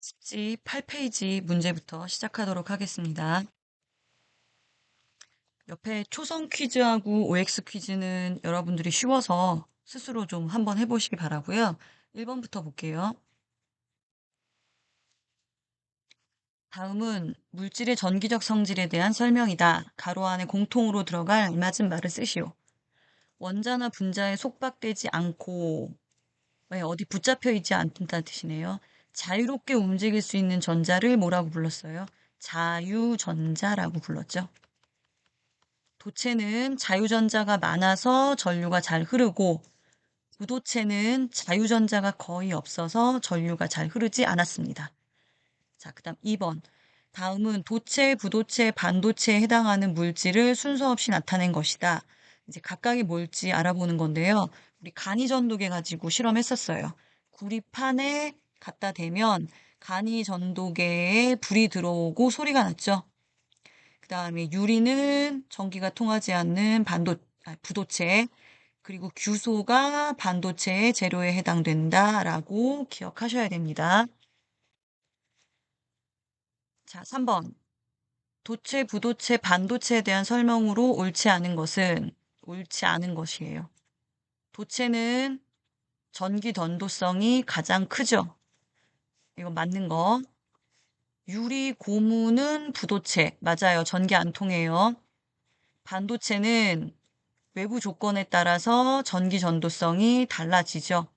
숙지 8페이지 문제부터 시작하도록 하겠습니다. 옆에 초성 퀴즈하고 OX 퀴즈는 여러분들이 쉬워서 스스로 좀 한번 해보시기 바라고요. 1번부터 볼게요. 다음은 물질의 전기적 성질에 대한 설명이다. 가로 안에 공통으로 들어갈 알맞은 말을 쓰시오. 원자나 분자에 속박되지 않고 어디 붙잡혀 있지 않다는 뜻이네요. 자유롭게 움직일 수 있는 전자를 뭐라고 불렀어요? 자유전자라고 불렀죠. 도체는 자유전자가 많아서 전류가 잘 흐르고 부도체는 자유전자가 거의 없어서 전류가 잘 흐르지 않았습니다. 자, 그다음 2번. 다음은 도체, 부도체, 반도체에 해당하는 물질을 순서 없이 나타낸 것이다. 이제 각각이 뭘지 알아보는 건데요. 우리 간이전도계 가지고 실험했었어요. 구리판에 갖다 대면 간이전도계에 불이 들어오고 소리가 났죠. 그 다음에 유리는 전기가 통하지 않는 부도체, 그리고 규소가 반도체의 재료에 해당된다라고 기억하셔야 됩니다. 자, 3번. 도체, 부도체, 반도체에 대한 설명으로 옳지 않은 것은 옳지 않은 것이에요. 도체는 전기 전도성이 가장 크죠. 이거 맞는 거. 유리, 고무는 부도체. 맞아요. 전기 안 통해요. 반도체는 외부 조건에 따라서 전기 전도성이 달라지죠.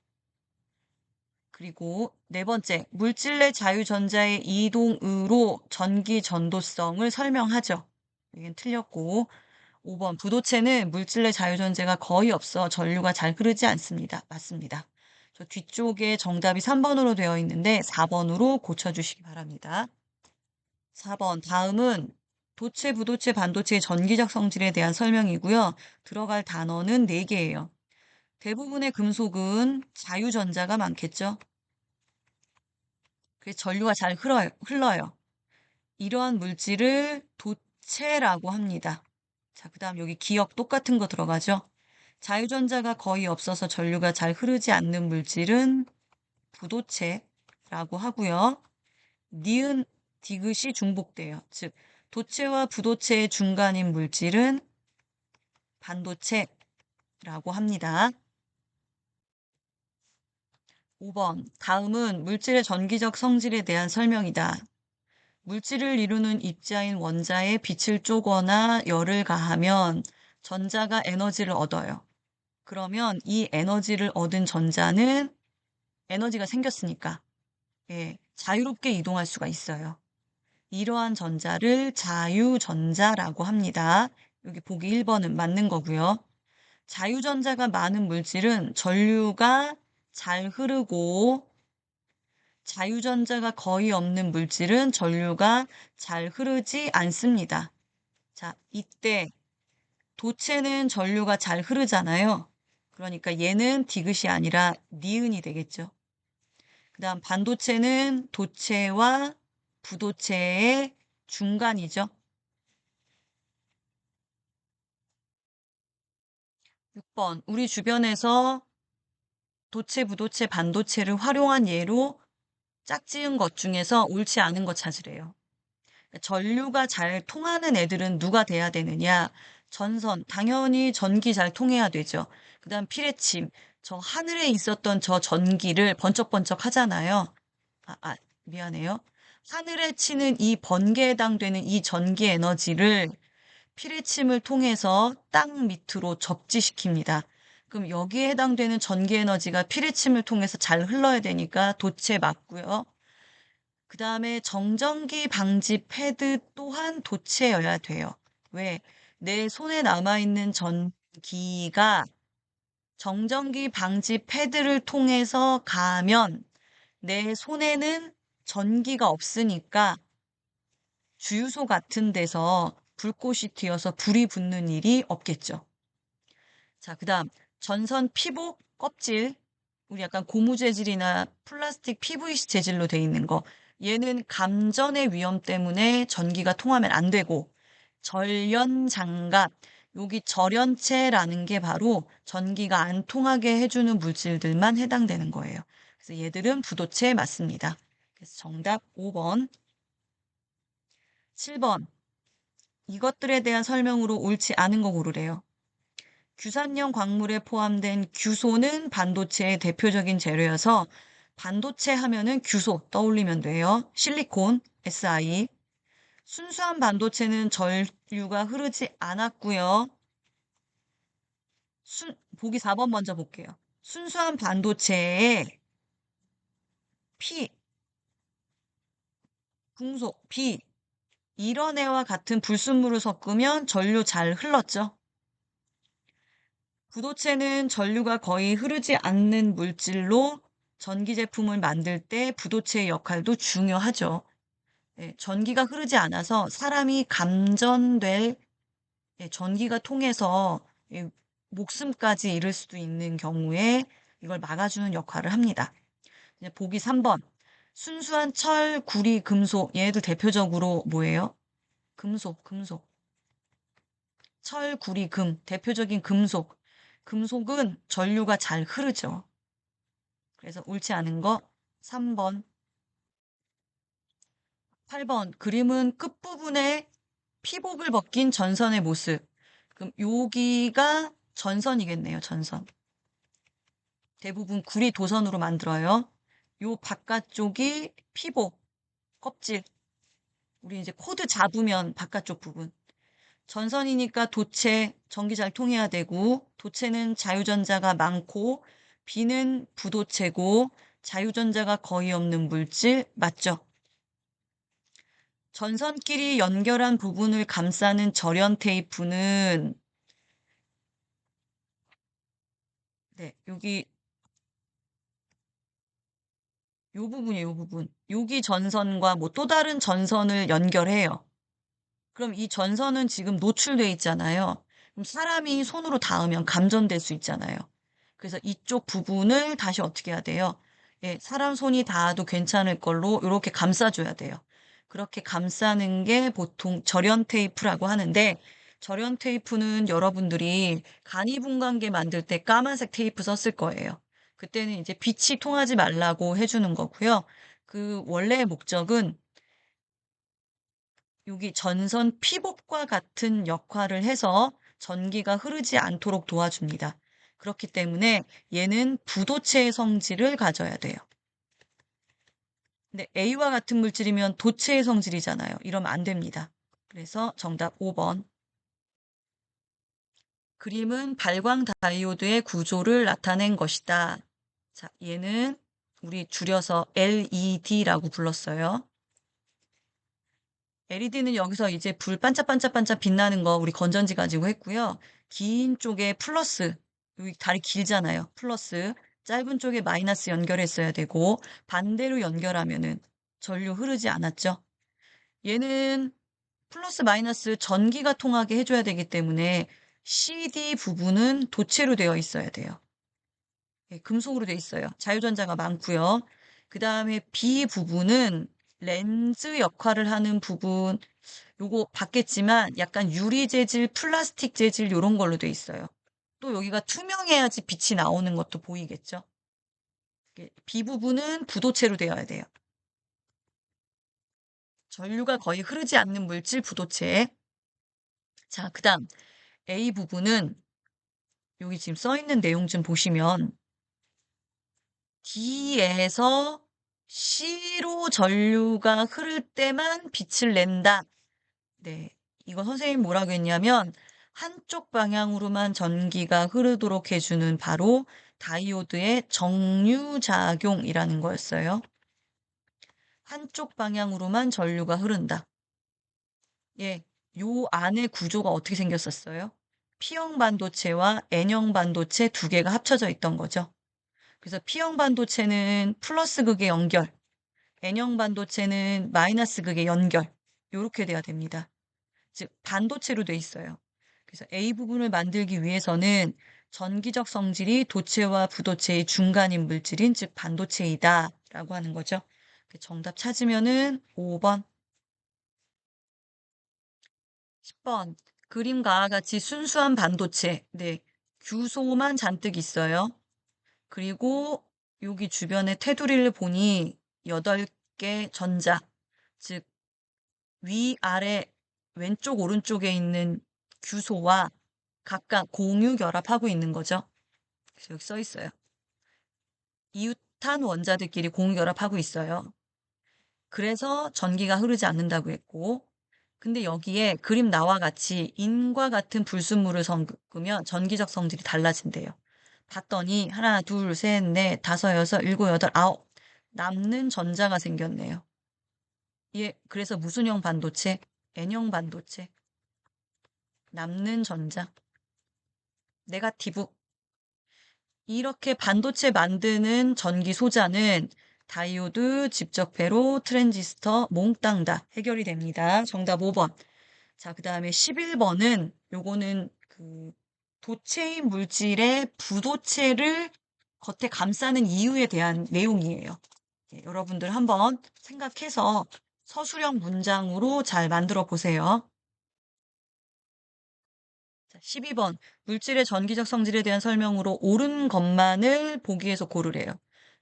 그리고 네 번째, 물질 내 자유전자의 이동으로 전기 전도성을 설명하죠. 이건 틀렸고, 5번, 부도체는 물질 내 자유전자가 거의 없어 전류가 잘 흐르지 않습니다. 맞습니다. 저 뒤쪽에 정답이 3번으로 되어 있는데 4번으로 고쳐주시기 바랍니다. 4번, 다음은 도체, 부도체, 반도체의 전기적 성질에 대한 설명이고요. 들어갈 단어는 4개예요. 대부분의 금속은 자유전자가 많겠죠. 그래서 전류가 잘 흘러요. 이러한 물질을 도체라고 합니다. 자, 그 다음 여기 기억 똑같은 거 들어가죠. 자유전자가 거의 없어서 전류가 잘 흐르지 않는 물질은 부도체라고 하고요. 니은 디귿이 중복돼요. 즉, 도체와 부도체의 중간인 물질은 반도체라고 합니다. 5번. 다음은 물질의 전기적 성질에 대한 설명이다. 물질을 이루는 입자인 원자에 빛을 쪼거나 열을 가하면 전자가 에너지를 얻어요. 그러면 이 에너지를 얻은 전자는 에너지가 생겼으니까 자유롭게 이동할 수가 있어요. 이러한 전자를 자유전자라고 합니다. 여기 보기 1번은 맞는 거고요. 자유전자가 많은 물질은 전류가 잘 흐르고 자유전자가 거의 없는 물질은 전류가 잘 흐르지 않습니다. 자, 이때 도체는 전류가 잘 흐르잖아요. 그러니까 얘는 디귿이 아니라 니은이 되겠죠. 그 다음 반도체는 도체와 부도체의 중간이죠. 6번, 우리 주변에서 도체, 부도체, 반도체를 활용한 예로 짝지은 것 중에서 옳지 않은 것 찾으래요. 전류가 잘 통하는 애들은 누가 돼야 되느냐? 전선, 당연히 전기 잘 통해야 되죠. 그 다음 피레침, 저 하늘에 있었던 저 전기를 번쩍번쩍 하잖아요. 미안해요. 하늘에 치는 이 번개에 해당되는 이 전기 에너지를 피레침을 통해서 땅 밑으로 접지시킵니다. 그럼 여기에 해당되는 전기 에너지가 피레침을 통해서 잘 흘러야 되니까 도체 맞고요. 그 다음에 정전기 방지 패드 또한 도체여야 돼요. 왜? 내 손에 남아있는 전기가 정전기 방지 패드를 통해서 가면 내 손에는 전기가 없으니까 주유소 같은 데서 불꽃이 튀어서 불이 붙는 일이 없겠죠. 자, 그 다음 전선 피복 껍질 우리 약간 고무 재질이나 플라스틱 PVC 재질로 돼 있는 거 얘는 감전의 위험 때문에 전기가 통하면 안 되고 절연 장갑 여기 절연체라는 게 바로 전기가 안 통하게 해주는 물질들만 해당되는 거예요. 그래서 얘들은 부도체에 맞습니다. 그래서 정답 5번. 7번. 이것들에 대한 설명으로 옳지 않은 거 고르래요. 규산형 광물에 포함된 규소는 반도체의 대표적인 재료여서 반도체 하면은 규소 떠올리면 돼요. 실리콘, Si. 순수한 반도체는 전류가 흐르지 않았고요. 보기 4번 먼저 볼게요. 순수한 반도체에 P, 궁속, B, 이런 애와 같은 불순물을 섞으면 전류 잘 흘렀죠. 부도체는 전류가 거의 흐르지 않는 물질로 전기 제품을 만들 때 부도체의 역할도 중요하죠. 예, 전기가 흐르지 않아서 사람이 감전될 전기가 통해서 목숨까지 잃을 수도 있는 경우에 이걸 막아주는 역할을 합니다. 이제 보기 3번. 순수한 철, 구리, 금속. 얘도 대표적으로 뭐예요? 금속. 철, 구리, 금. 대표적인 금속. 금속은 전류가 잘 흐르죠. 그래서 옳지 않은 거 3번. 8번. 그림은 끝부분에 피복을 벗긴 전선의 모습. 그럼 여기가 전선이겠네요, 전선. 대부분 구리 도선으로 만들어요. 요 바깥쪽이 피복, 껍질. 우리 이제 코드 잡으면 바깥쪽 부분. 전선이니까 도체, 전기 잘 통해야 되고, 도체는 자유전자가 많고, B는 부도체고, 자유전자가 거의 없는 물질, 맞죠? 전선끼리 연결한 부분을 감싸는 절연 테이프는, 네, 여기, 요 부분이에요, 요 부분. 여기 전선과 뭐 또 다른 전선을 연결해요. 그럼 이 전선은 지금 노출돼 있잖아요. 그럼 사람이 손으로 닿으면 감전될 수 있잖아요. 그래서 이쪽 부분을 다시 어떻게 해야 돼요? 예, 사람 손이 닿아도 괜찮을 걸로 이렇게 감싸줘야 돼요. 그렇게 감싸는 게 보통 절연 테이프라고 하는데 절연 테이프는 여러분들이 간이분광기 만들 때 까만색 테이프 썼을 거예요. 그때는 이제 빛이 통하지 말라고 해주는 거고요. 그 원래의 목적은 여기 전선 피복과 같은 역할을 해서 전기가 흐르지 않도록 도와줍니다. 그렇기 때문에 얘는 부도체의 성질을 가져야 돼요. 근데 A와 같은 물질이면 도체의 성질이잖아요. 이러면 안 됩니다. 그래서 정답 5번. 그림은 발광 다이오드의 구조를 나타낸 것이다. 자, 얘는 우리 줄여서 LED라고 불렀어요. LED는 여기서 이제 불 반짝반짝반짝 빛나는 거 우리 건전지 가지고 했고요. 긴 쪽에 플러스, 여기 다리 길잖아요. 플러스, 짧은 쪽에 마이너스 연결했어야 되고 반대로 연결하면은 전류 흐르지 않았죠. 얘는 플러스 마이너스 전기가 통하게 해줘야 되기 때문에 CD 부분은 도체로 되어 있어야 돼요. 예, 금속으로 되어 있어요. 자유전자가 많고요. 그 다음에 B 부분은 렌즈 역할을 하는 부분, 요거 봤겠지만 약간 유리 재질, 플라스틱 재질 요런 걸로 돼 있어요. 또 여기가 투명해야지 빛이 나오는 것도 보이겠죠? B 부분은 부도체로 되어야 돼요. 전류가 거의 흐르지 않는 물질 부도체. 자, 그다음 A 부분은 여기 지금 써 있는 내용 좀 보시면 D에서 C로 전류가 흐를 때만 빛을 낸다. 네. 이거 선생님 뭐라고 했냐면 한쪽 방향으로만 전기가 흐르도록 해주는 바로 다이오드의 정류작용이라는 거였어요. 한쪽 방향으로만 전류가 흐른다. 예, 요 안에 구조가 어떻게 생겼었어요? P형 반도체와 N형 반도체 두 개가 합쳐져 있던 거죠. 그래서 P형 반도체는 플러스 극의 연결, N형 반도체는 마이너스 극의 연결, 요렇게 돼야 됩니다. 즉 반도체로 돼 있어요. 그래서 A 부분을 만들기 위해서는 전기적 성질이 도체와 부도체의 중간인 물질인 즉 반도체이다라고 하는 거죠. 정답 찾으면은 5번, 10번. 그림과 같이 순수한 반도체. 네. 규소만 잔뜩 있어요. 그리고 여기 주변에 테두리를 보니 개 전자, 즉 위아래 왼쪽 오른쪽에 있는 규소와 각각 공유 결합하고 있는 거죠. 그래서 여기 써 있어요. 이웃한 원자들끼리 공유 결합하고 있어요. 그래서 전기가 흐르지 않는다고 했고, 근데 여기에 그림 나와 같이 인과 같은 불순물을 섞으면 전기적 성질이 달라진대요. 봤더니 하나, 둘, 셋, 넷, 다섯, 여섯, 일곱, 여덟, 아홉 남는 전자가 생겼네요. 그래서 무슨 형 반도체? N형 반도체. 남는 전자. 네가티브. 이렇게 반도체 만드는 전기 소자는 다이오드, 집적회로, 트랜지스터 몽땅 다 해결이 됩니다. 정답 5번. 자, 그 다음에 11번은 요거는 그 도체인 물질의 부도체를 겉에 감싸는 이유에 대한 내용이에요. 여러분들 한번 생각해서 서술형 문장으로 잘 만들어 보세요. 자, 12번. 물질의 전기적 성질에 대한 설명으로 옳은 것만을 보기에서 고르래요.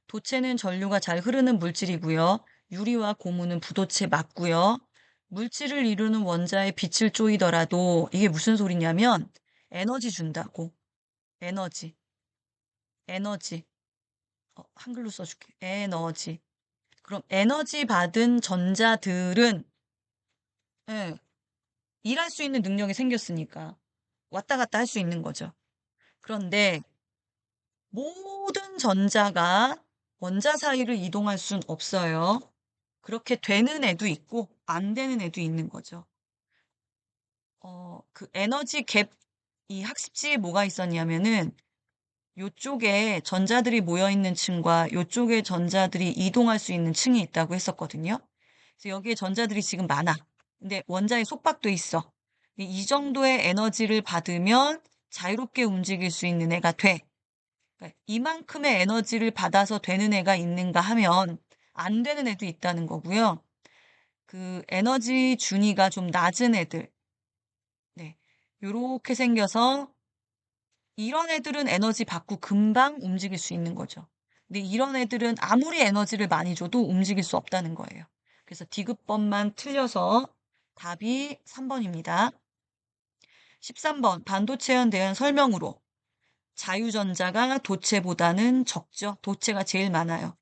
도체는 전류가 잘 흐르는 물질이고요. 유리와 고무는 부도체 맞고요. 물질을 이루는 원자에 빛을 쪼이더라도 이게 무슨 소리냐면 에너지 준다고. 에너지. 에너지. 한글로 써줄게. 에너지. 그럼 에너지 받은 전자들은 예, 일할 수 있는 능력이 생겼으니까 왔다 갔다 할 수 있는 거죠. 그런데 모든 전자가 원자 사이를 이동할 순 없어요. 그렇게 되는 애도 있고 안 되는 애도 있는 거죠. 그 에너지 갭, 이 학습지에 뭐가 있었냐면은 요쪽에 전자들이 모여 있는 층과 요쪽에 전자들이 이동할 수 있는 층이 있다고 했었거든요. 그래서 여기에 전자들이 지금 많아. 근데 원자에 속박돼 있어. 이 정도의 에너지를 받으면 자유롭게 움직일 수 있는 애가 돼. 그러니까 이만큼의 에너지를 받아서 되는 애가 있는가 하면 안 되는 애도 있다는 거고요. 그 에너지 준위가 좀 낮은 애들. 네. 요렇게 생겨서 이런 애들은 에너지 받고 금방 움직일 수 있는 거죠. 근데 이런 애들은 아무리 에너지를 많이 줘도 움직일 수 없다는 거예요. 그래서 디귿번만 틀려서 답이 3번입니다. 13번 반도체에 대한 설명으로 자유전자가 도체보다는 적죠. 도체가 제일 많아요.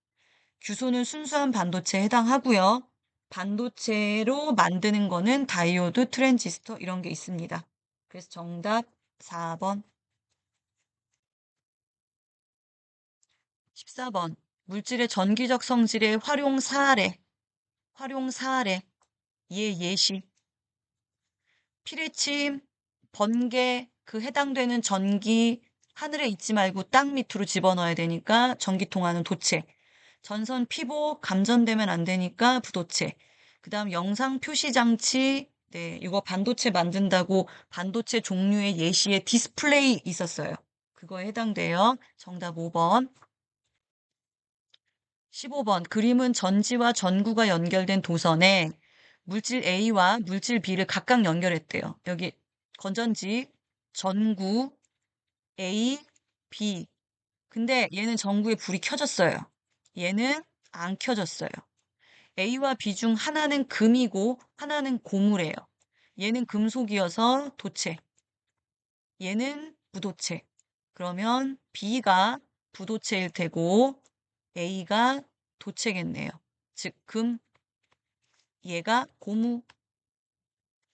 규소는 순수한 반도체에 해당하고요. 반도체로 만드는 거는 다이오드, 트랜지스터 이런 게 있습니다. 그래서 정답 4번. 14번. 물질의 전기적 성질의 활용 사례. 활용 사례. 예시. 피레침, 번개, 그 해당되는 전기 하늘에 있지 말고 땅 밑으로 집어넣어야 되니까 전기통하는 도체. 전선 피복 감전되면 안 되니까 부도체. 그다음 영상 표시 장치. 네, 이거 반도체 만든다고 반도체 종류의 예시에 디스플레이 있었어요. 그거에 해당돼요. 정답 5번. 15번. 그림은 전지와 전구가 연결된 도선에 물질 A와 물질 B를 각각 연결했대요. 여기 건전지, 전구, A, B. 근데 얘는 전구에 불이 켜졌어요. 얘는 안 켜졌어요. A와 B 중 하나는 금이고 하나는 고무래요. 얘는 금속이어서 도체. 얘는 부도체. 그러면 B가 부도체일 테고 A가 도체겠네요. 즉, 금, 얘가 고무,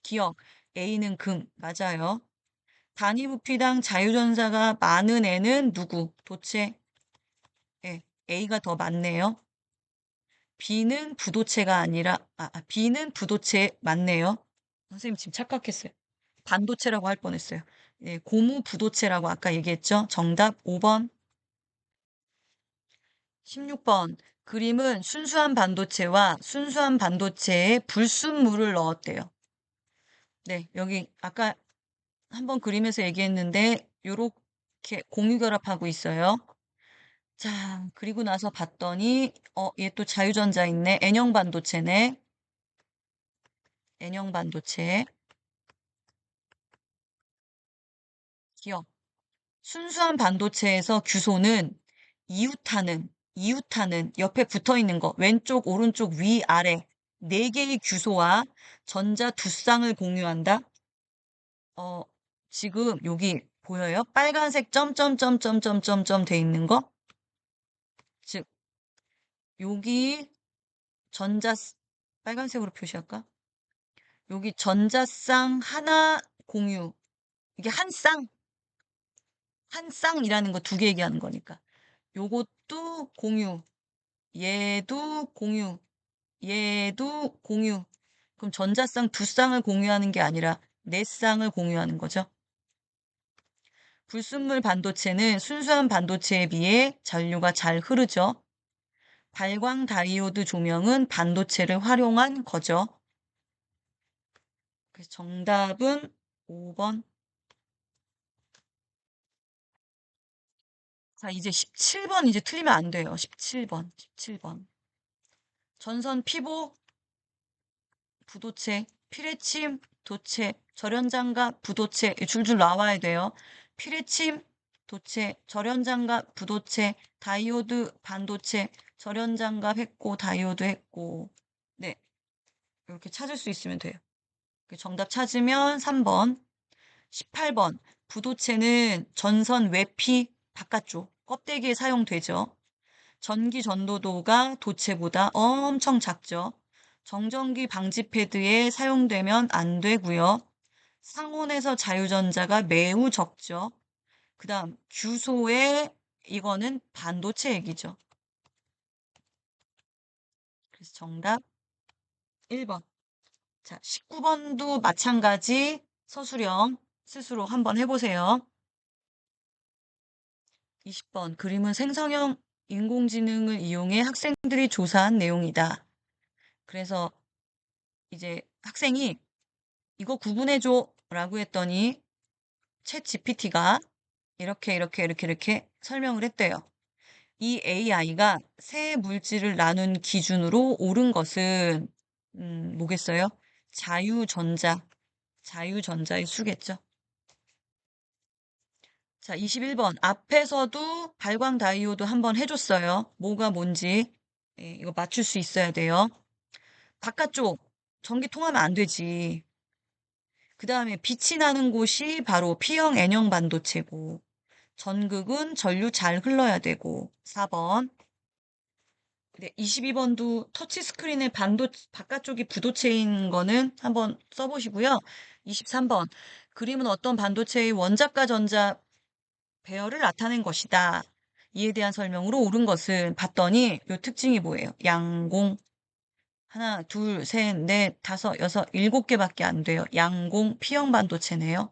기억, A는 금, 맞아요. 단위 부피당 자유전자가 많은 애는 누구? 도체. 예, A가 더 많네요. B는 부도체가 아니라, B는 부도체 맞네요. 선생님 지금 착각했어요. 반도체라고 할 뻔했어요. 예, 고무 부도체라고 아까 얘기했죠? 정답 5번. 16번. 그림은 순수한 반도체와 순수한 반도체에 불순물을 넣었대요. 네, 여기 아까 한번 그림에서 얘기했는데 요렇게 공유 결합하고 있어요. 자, 그리고 나서 봤더니 얘 또 자유전자 있네. N형 반도체네. N형 반도체. 기억. 순수한 반도체에서 규소는 이웃하는 이웃하는, 옆에 붙어 있는 거, 왼쪽, 오른쪽, 위, 아래, 네 개의 규소와 전자 두 쌍을 공유한다? 어, 지금 여기 보여요? 빨간색 점점점점점점점 돼 있는 거? 즉, 여기 전자, 빨간색으로 표시할까? 여기 전자쌍 하나 공유. 이게 한 쌍, 한 쌍이라는 거 두 개 얘기하는 거니까. 요것도 공유, 얘도 공유, 얘도 공유. 그럼 전자쌍 두 쌍을 공유하는 게 아니라 네 쌍을 공유하는 거죠. 불순물 반도체는 순수한 반도체에 비해 전류가 잘 흐르죠. 발광 다이오드 조명은 반도체를 활용한 거죠. 그래서 정답은 5번. 자, 이제 17번 이제 틀리면 안 돼요. 17번, 17번. 전선 피보, 부도체, 피레침, 도체, 절연장갑, 부도체 줄줄 나와야 돼요. 피레침, 도체, 절연장갑, 부도체, 다이오드, 반도체, 절연장갑 했고, 다이오드 했고. 네, 이렇게 찾을 수 있으면 돼요. 정답 찾으면 3번. 18번. 부도체는 전선 외피 바깥쪽 껍데기에 사용되죠. 전기 전도도가 도체보다 엄청 작죠. 정전기 방지 패드에 사용되면 안 되고요. 상온에서 자유전자가 매우 적죠. 그 다음 규소에 이거는 반도체 얘기죠. 그래서 정답 1번. 자, 19번도 마찬가지 서술형 스스로 한번 해보세요. 20번 그림은 생성형 인공지능을 이용해 학생들이 조사한 내용이다. 그래서 이제 학생이 이거 구분해줘 라고 했더니 챗 GPT가 이렇게 설명을 했대요. 이 AI가 새 물질을 나눈 기준으로 옳은 것은 뭐겠어요? 자유전자의 수겠죠. 자, 21번. 앞에서도 발광 다이오드 한번 해줬어요. 뭐가 뭔지. 예, 이거 맞출 수 있어야 돼요. 바깥쪽 전기 통하면 안 되지. 그 다음에 빛이 나는 곳이 바로 P형 N형 반도체고, 전극은 전류 잘 흘러야 되고, 4번. 네, 22번도 터치스크린의 바깥쪽이 부도체인 거는 한번 써보시고요. 23번. 그림은 어떤 반도체의 원자과 전자 배열을 나타낸 것이다. 이에 대한 설명으로 옳은 것은 봤더니 요 특징이 뭐예요? 양공. 하나, 둘, 셋, 넷, 다섯, 여섯, 일곱 개밖에 안 돼요. 양공 P형 반도체네요.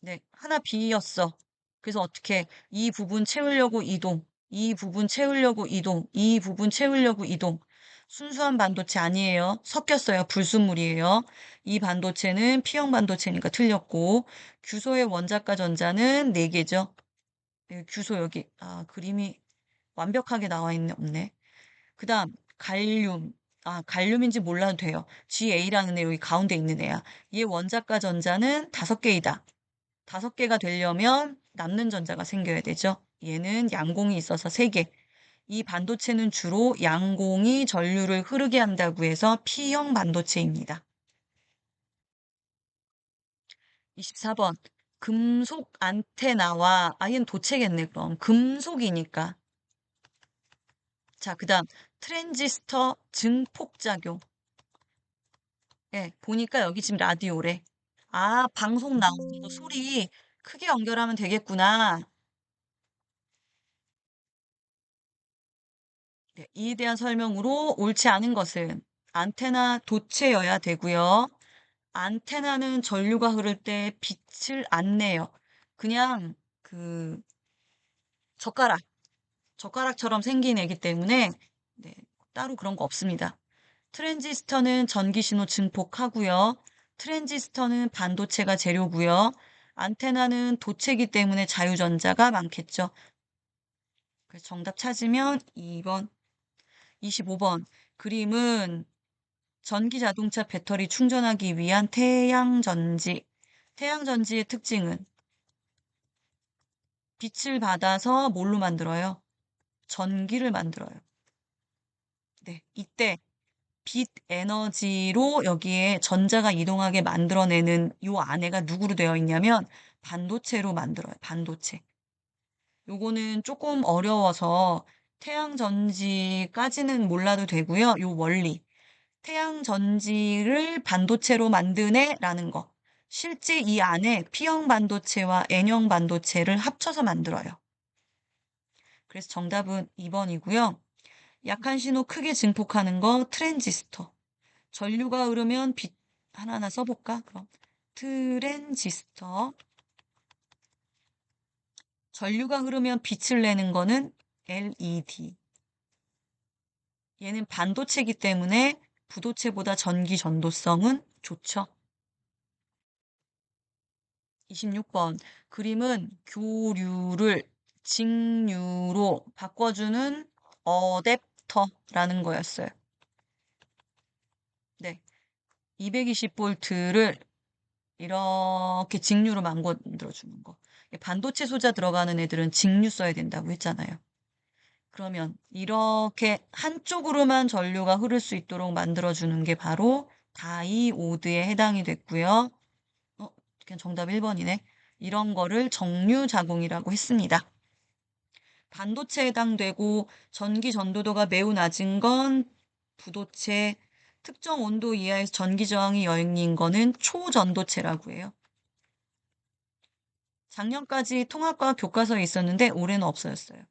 네, 하나 비었어. 그래서 어떻게 이 부분 채우려고 이동, 이 부분 채우려고 이동, 이 부분 채우려고 이동. 순수한 반도체 아니에요. 섞였어요. 불순물이에요. 이 반도체는 P형 반도체니까 틀렸고, 규소의 원자과 전자는 4개죠. 규소 여기, 그림이 완벽하게 나와 있네, 없네. 그 다음, 갈륨. 갈륨인지 몰라도 돼요. GA라는 애 여기 가운데 있는 애야. 얘 원자과 전자는 5개이다. 5개가 되려면 남는 전자가 생겨야 되죠. 얘는 양공이 있어서 3개. 이 반도체는 주로 양공이 전류를 흐르게 한다고 해서 P형 반도체입니다. 24번. 금속 안테나와, 얘는 도체겠네, 그럼. 금속이니까. 자, 그 다음, 트랜지스터 증폭작용. 예, 보니까 여기 지금 라디오래. 방송 나오는 거 소리 크게 연결하면 되겠구나. 네, 이에 대한 설명으로 옳지 않은 것은 안테나 도체여야 되고요. 안테나는 전류가 흐를 때 빛을 안 내요. 그냥 그 젓가락, 젓가락처럼 생긴 애기 때문에 네, 따로 그런 거 없습니다. 트랜지스터는 전기 신호 증폭하고요. 트랜지스터는 반도체가 재료고요. 안테나는 도체이기 때문에 자유전자가 많겠죠. 그래서 정답 찾으면 2번, 25번. 그림은 전기 자동차 배터리 충전하기 위한 태양전지. 태양전지의 특징은 빛을 받아서 뭘로 만들어요? 전기를 만들어요. 네, 이때 빛 에너지로 여기에 전자가 이동하게 만들어내는 요 안에가 누구로 되어 있냐면 반도체로 만들어요. 반도체. 요거는 조금 어려워서 태양 전지까지는 몰라도 되고요. 요 원리. 태양 전지를 반도체로 만드네라는 거. 실제 이 안에 P형 반도체와 N형 반도체를 합쳐서 만들어요. 그래서 정답은 2번이고요. 약한 신호 크게 증폭하는 거 트랜지스터. 전류가 흐르면 빛 하나하나 써볼까? 그럼 트랜지스터. 전류가 흐르면 빛을 내는 거는 LED. 얘는 반도체이기 때문에 부도체보다 전기 전도성은 좋죠. 26번. 그림은 교류를 직류로 바꿔주는 어댑터라는 거였어요. 네. 220V를 이렇게 직류로 만들어주는 거. 반도체 소자 들어가는 애들은 직류 써야 된다고 했잖아요. 그러면 이렇게 한쪽으로만 전류가 흐를 수 있도록 만들어주는 게 바로 다이오드에 해당이 됐고요. 그냥 정답 1번이네. 이런 거를 정류자궁이라고 했습니다. 반도체에 해당되고 전기 전도도가 매우 낮은 건 부도체, 특정 온도 이하에서 전기 저항이 열린 거는 초전도체라고 해요. 작년까지 통합과학 교과서에 있었는데 올해는 없어졌어요.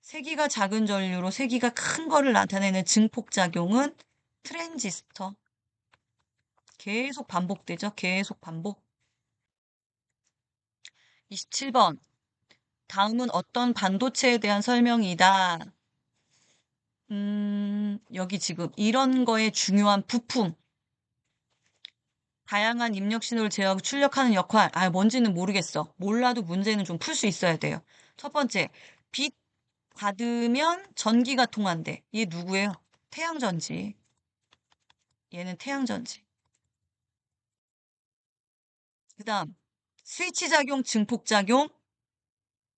세기가 작은 전류로 세기가 큰 거를 나타내는 증폭작용은 트랜지스터. 계속 반복되죠. 계속 반복. 27번. 다음은 어떤 반도체에 대한 설명이다. 여기 지금 이런 거에 중요한 부품. 다양한 입력 신호를 제어하고 출력하는 역할. 뭔지는 모르겠어. 몰라도 문제는 좀 풀 수 있어야 돼요. 첫 번째, 빛 받으면 전기가 통한대. 얘 누구예요? 태양전지. 얘는 태양전지. 그 다음, 스위치 작용, 증폭 작용,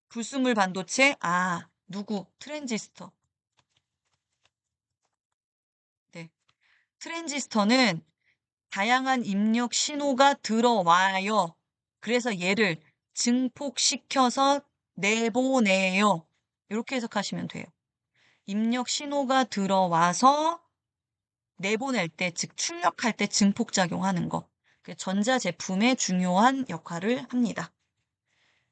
불순물 반도체. 누구? 트랜지스터. 네. 트랜지스터는 다양한 입력 신호가 들어와요. 그래서 얘를 증폭시켜서 내보내요. 이렇게 해석하시면 돼요. 입력 신호가 들어와서 내보낼 때, 즉 출력할 때 증폭작용하는 거. 전자제품의 중요한 역할을 합니다.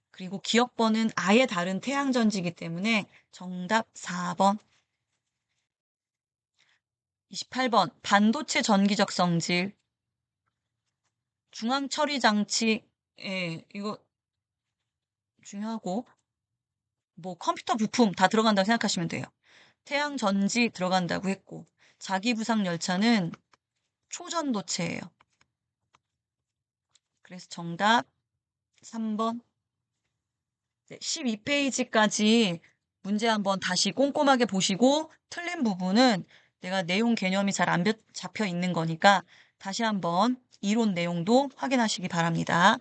그리고 기억번은 아예 다른 태양전지이기 때문에 정답 4번. 28번. 반도체 전기적 성질. 중앙 처리 장치, 이거 중요하고, 뭐 컴퓨터 부품 다 들어간다고 생각하시면 돼요. 태양 전지 들어간다고 했고, 자기 부상 열차는 초전도체예요. 그래서 정답 3번. 12페이지까지 문제 한번 다시 꼼꼼하게 보시고 틀린 부분은 내가 내용 개념이 잘 안 잡혀 있는 거니까 다시 한번 이론 내용도 확인하시기 바랍니다.